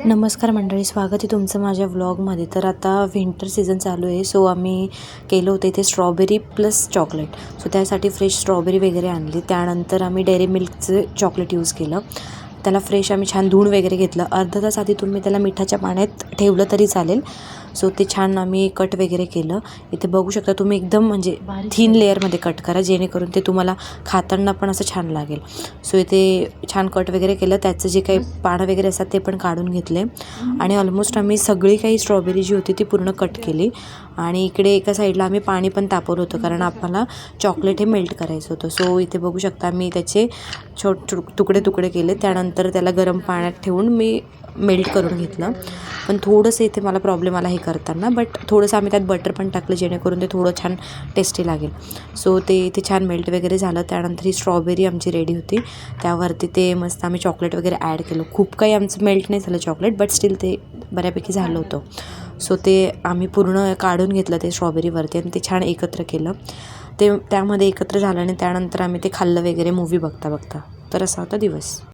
नमस्कार मंडळी, स्वागत आहे तुमचं माझ्या व्लॉगमध्ये. तर आता विंटर सीझन चालू आहे, सो आम्ही केलं होतं इथे स्ट्रॉबेरी प्लस चॉकलेट. सो त्यासाठी फ्रेश स्ट्रॉबेरी वगैरे आणली. त्यानंतर आम्ही डेअरी मिल्कचं चॉकलेट यूज केलं. त्याला फ्रेश आम्ही छान धुवून वगैरे घेतलं. अर्धा तास आधी तुम्ही त्याला मिठाच्या पाण्यात ठेवलं तरी चालेल. सो ते छान आम्ही कट वगैरे केलं. इथे बघू शकता तुम्ही, एकदम म्हणजे थिन लेअरमध्ये कट करा, जेणेकरून ते तुम्हाला खाताना पण असं छान लागेल. सो इथे छान कट वगैरे केलं. त्याचं जे काही पानं वगैरे असतात ते पण काढून घेतले आणि ऑलमोस्ट आम्ही सगळी काही स्ट्रॉबेरी जी होती ती पूर्ण कट केली. आणि इकडे एका साईडला आम्ही पाणी पण तापवलं होतं, कारण आम्हाला चॉकलेट हे मेल्ट करायचं होतं. सो इथे बघू शकता मी त्याचे तुकडे केले. त्यानंतर त्याला गरम पाण्यात ठेवून मी मेल्ट करून घेतलं. पण थोडंसं इथे मला प्रॉब्लेम आला हे करताना, बट थोडंसं आम्ही त्यात बटर पण टाकलं, जेणेकरून ते थोडं छान टेस्टी लागेल. सो ते इथे छान मेल्ट वगैरे झालं. त्यानंतर ही स्ट्रॉबेरी आमची रेडी होती. त्यावरती ते मस्त आम्ही चॉकलेट वगैरे ॲड केलं. खूप काही आमचं मेल्ट नाही झालं चॉकलेट, बट स्टील ते बऱ्यापैकी झालं होतं. सो ते आम्ही पूर्ण काढून घेतलं ते स्ट्रॉबेरीवरती आणि ते छान एकत्र केलं. ते त्यामध्ये एकत्र झालं आणि त्यानंतर आम्ही ते खाल्लं वगैरे मूव्ही बघता. तर असा होता दिवस.